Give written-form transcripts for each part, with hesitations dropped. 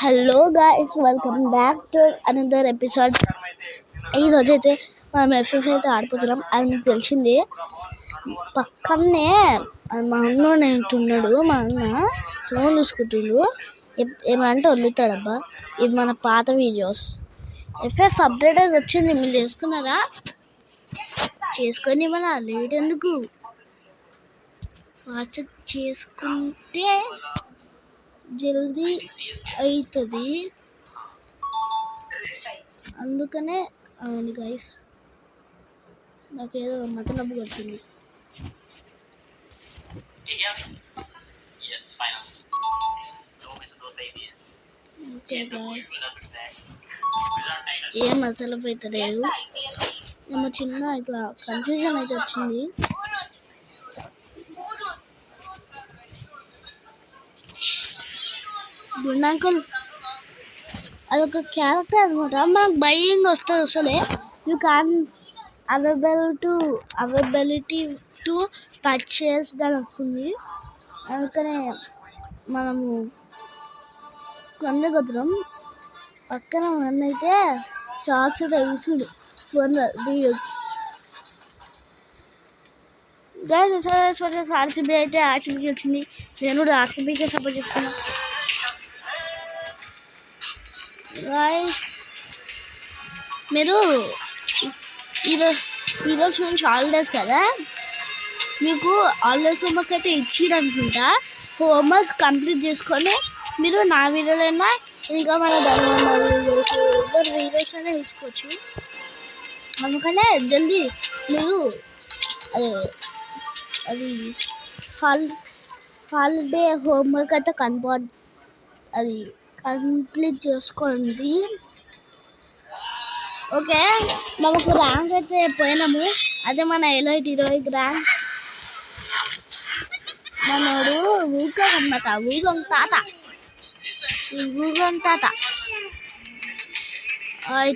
Hello guys, welcome back to another episode. ఈరోజు అయితే మనం ఎఫ్ఎఫ్ అయితే ఆడిపోతున్నాం. అది మీకు తెలిసింది. పక్కనే మా అన్న ఉంటున్నాడు. మా అన్న ఫోన్ చూసుకుంటుండు. ఏమంటే వదులుతాడబ్బా. ఇది మన పాత వీడియోస్. ఎఫ్ఎఫ్ అప్డేట్ అయితే వచ్చింది. మీరు చేసుకున్నారా? చేసుకొని మన లేట్ ఎందుకు? ఫాస్ట్ చేసుకుంటే జల్దీ అవుతుంది. అందుకనే అవును గైస్, నాకేదో మతలబు కొట్టింది. ఓకే గైస్, ఏం మతలబు అయితే లేదు. ఏమో చిన్న ఇట్లా కన్ఫ్యూజన్ అయితే వచ్చింది. గుండాంకుల్ అదొక క్యారెక్టర్ అనమాట. మనకు బయింగ్ వస్తుంది. అసలే you can availability to purchase అని వస్తుంది. అందుకనే మనము కొండగొద్దాం. పక్కన అయితే షార్ట్స్ అయితే తీసుడు ఫోన్ రీల్స్. ఆర్సీబీ అయితే ఆర్సీబీకి వచ్చింది. నేను కూడా ఆర్సీబీకే సపోర్ట్ చేస్తున్నా. మీరు ఈరోజు నుంచి హాలిడేస్ కదా, మీకు హాలిడేస్ హోంవర్క్ అయితే ఇచ్చిడు అనుకుంటా. హోంవర్క్ కంప్లీట్ చేసుకొని మీరు నా వీడియోలైనా ఇంకా మన వీడియోస్ అయినా తీసుకోవచ్చు. అందుకనే జల్దీ మీరు అది హాలిడే హోంవర్క్ అయితే కంప్లీట్ చేసుకోండి. ఓకే, మనకు ర్యాంక్ అయితే పోయినాము. అదే మన ఎలైట్ హీరోయిక్ ర్యాంక్. మనోడు ఊగం అన్నమాట. ఊగం తాత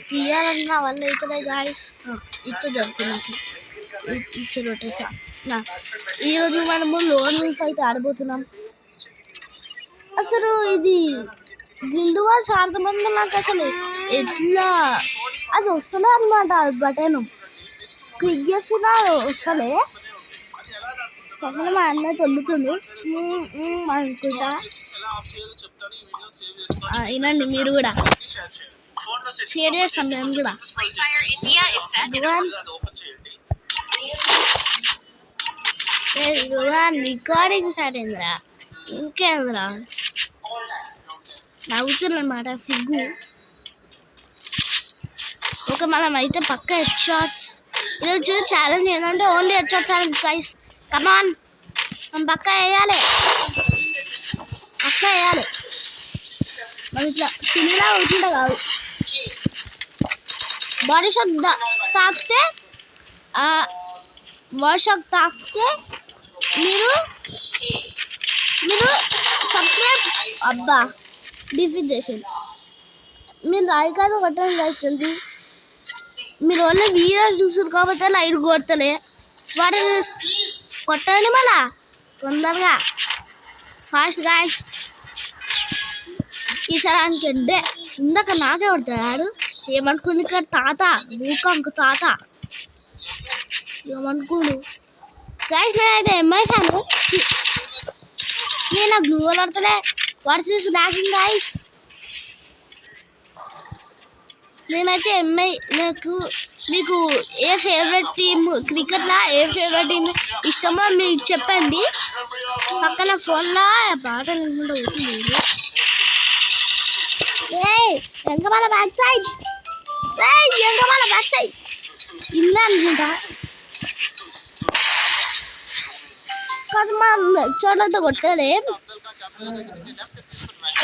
తీయాలన్నా వల్ల అవుతుంది గాయస్. ఇచ్చే జరుగుతున్నట్టు ఇచ్చే రొటేసా. ఈరోజు మనము లోన్ రూఫ్ అయితే ఆడబోతున్నాం. అసలు ఇది గిల్డ్ వార్స్ ఆడతామంటే నాకు అసలు ఎట్లా అది వస్తలే అన్నమాట. అది బటన్ క్లిక్ చేస్తున్నా వస్తలే. పక్కన మా అన్న తొలుతుండు అనుకుంటా. వినండి మీరు కూడా, షేర్ చేస్తాం మేము కూడా. రికార్డింగ్ స్టార్ట్ అయిందిరా. ఇంకేంద్రా నవ్వుతున్నమాట, సిగ్గు. ఓకే, మనం అయితే పక్క హెడ్ షాట్స్. ఈరోజు ఛాలెంజ్ ఏంటంటే only head shot challenge guys. Come on, మనం పక్క వేయాలి. మనం ఇట్లా తినేలా వచ్చింటే కాదు. బాడీ షాట్ తాకితే మీరు సబ్స్క్రైబ్ అబ్బా డిఫీట్ చేసేది. మీరు లైక్ అయితే కొట్టండి గైస్ జల్దీ. మీరు ఓన్లీ వీడియోస్ చూసారు కాబట్టి లైక్ కొడతలే. వాటి కొట్టండి మళ్ళా తొందరగా, ఫాస్ట్ గైస్. ఈసారి అంటే ఇందాక నాకే కొడతాడు. ఏమనుకుని ఇక్కడ తాత భూకంకు తాత ఏమనుకోడు గైస్. నేనైతే ఎంఐ ఫ్యాన్. నేను నాకు గ్లూ ఆడతలే. What's this lagging guys. నేనైతే ఎంఐ. మీకు ఏ ఫేవరెట్ టీమ్ క్రికెట్లో ఏ ఫేవరెట్ టీమ్ ఇష్టమో మీకు చెప్పండి. పక్కన ఫోన్లో పాట వినుకుంటూ పోతుంది. ఎంకమాల బ్యాక్ సైడ్ ఇల్లు అనుకుంటా. కాదు మా చోట్లతో కొట్టాడే.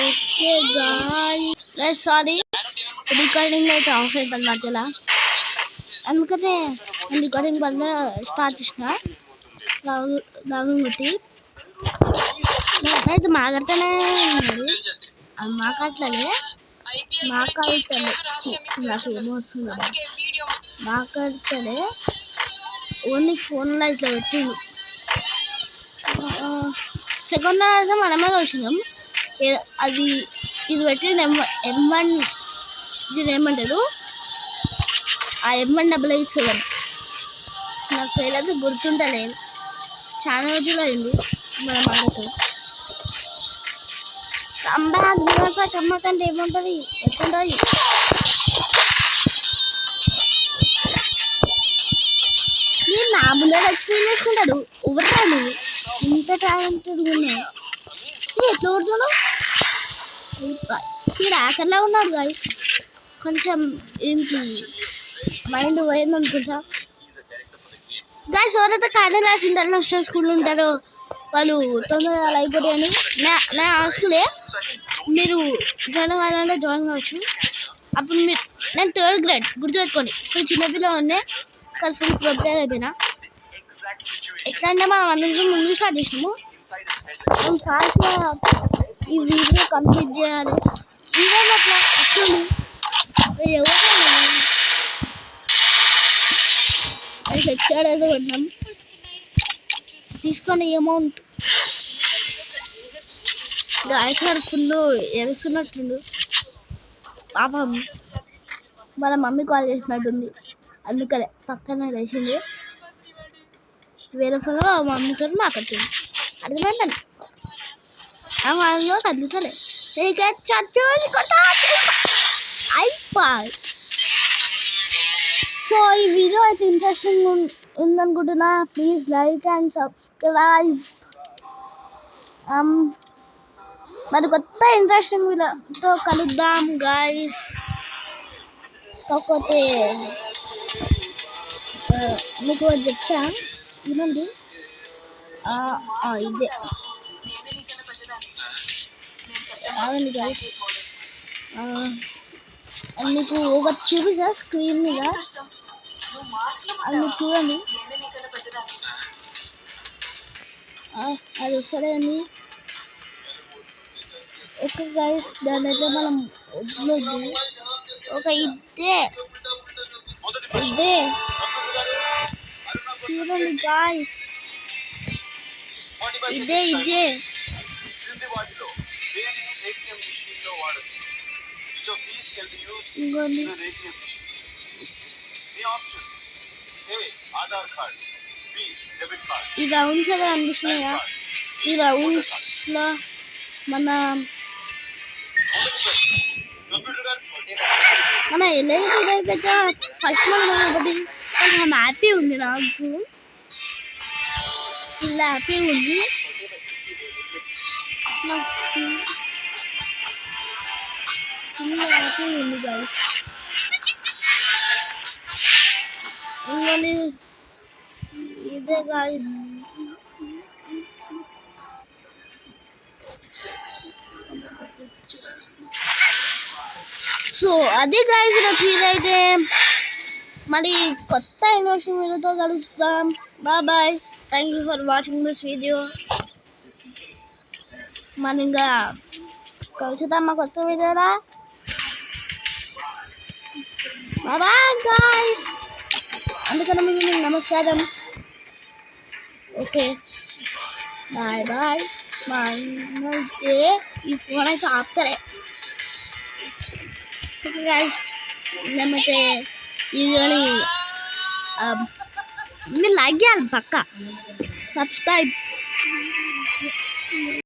ఓకే గాయ్స్, సారీ రికార్డింగ్ అయితే ఆఫ్ అయిపోయింది మధ్యలో. అందుకనే రికార్డింగ్ వల్ల స్టార్ట్ చేసిన లాగింగ్ కొట్టి. అయితే మాట్లాడుతూనే ఉన్నాడు. అది మాట్లాడలే నాకు ఏమో వస్తుంది. మాట్లాడతలే, ఓన్లీ ఫోన్లో ఇట్లా పెట్టి. సెకండ్ అయితే మనమే కలిసినాం. అది ఇది పెట్టి M1 దీని ఏమంటారు ఆ M188 నాకు పేరైతే గుర్తుంటలేదు, చాలా రోజులు అయింది మనం ఆడుతూ. కమ్మకంటే ఏముంటుంది, ఎట్లుంటుంది? నేను నా ముందర ఎక్స్ప్లెయిన్ చేసుకుంటాడు ఎవరు ఇంత టాలెంటెడ్గా ఉన్నాయి. ఎట్లా కొడుతున్నావు? మీరు ఆకర్లా ఉన్నాడు గాయస్, కొంచెం ఏంటి మైండ్ పోయింది అనుకుంటా. గాయస్ ఎవరైతే కారణం రాసి ఇంటర్నేషనల్ స్కూల్ ఉంటారో వాళ్ళు తొందరగా అయిపోతాయని నా స్కూలే మీరు జాయిన్ అవ్వాలంటే జాయిన్ కావచ్చు. అప్పుడు మీరు నేను 3rd grade గుర్తుపెట్టుకోండి, ఫుల్ చిన్నపిల్ల ఉండే కానీ ఫుల్ ప్రిపేర్ అయిపోయినా. ఎట్లా అంటే మనం అందరికీ ముందు స్టార్ట్ చేసినాము, మేము ఫాస్ట్గా ఈ వీడియో కంప్లీట్ చేయాలి. ఈరోజు అట్లా వస్తుంది అది తెచ్చాడేదో కొన్నాం, తీసుకొని అమౌంట్. గాయస్ గారు ఫుల్ ఎరుస్తున్నట్టుండు పాపం, వాళ్ళ మమ్మీ కాల్ చేసినట్టుంది, అందుకనే పక్కన వేసింది. వేరే ఫోన్లో మమ్మీతో మాట్లాడుతుంది, అర్థమైందండి. ఆ వాళ్ళలో కదులుతలే అయిపోయి. సో ఈ వీడియో అయితే ఇంట్రెస్టింగ్ ఉందనుకుంటున్నా. Please like and subscribe. మరి కొత్త ఇంట్రెస్టింగ్ వీడియోతో కలుద్దాం గాయస్. కాకపోతే మీకు చెప్తా ఏమండి, ఇదే అవునండి గాయస్, మీకు ఒకటి చూపిస్తా స్క్రీన్ మీద, అది చూడండి. అది వస్తలేదండి. ఓకే గాయస్, దాని అయితే మనం వదిలేదు. ఒక ఇదే చూడండి గాయస్, ఇదే ఈ రౌండ్స్ అలా అనిపిస్తున్నాయా? ఈ రౌండ్స్ లో మన ఎల్ఐడి ఫస్ట్ మనం ఒకటి కొంచెం హ్యాపీ ఉంది, నాకు ఫుల్ హ్యాపీ ఉంది. ఫుల్ హ్యాపీ ఉంది గైస్. ఇదే గైస్, సో అదే గైస్ ఈరోజు వీడియో. మళ్ళీ కొత్త ఇన్ఫర్మేషన్ వీడియోతో కలుస్తాం. Bye. Thank you for watching this video. మనం ఇంకా కలుసుతాం మా కొత్త వీడియోలా. బాయ్ గాయ్స్, అందుకని మీకు నమస్కారం. Okay bye. మా అన్నైతే ఈ ఫోన్ అయితే ఆపుతారే. ఓకే గాయ్స్, మేమైతే వీడియోని మీరు లైక్ చేయాలి, పక్కా సబ్స్క్రైబ్.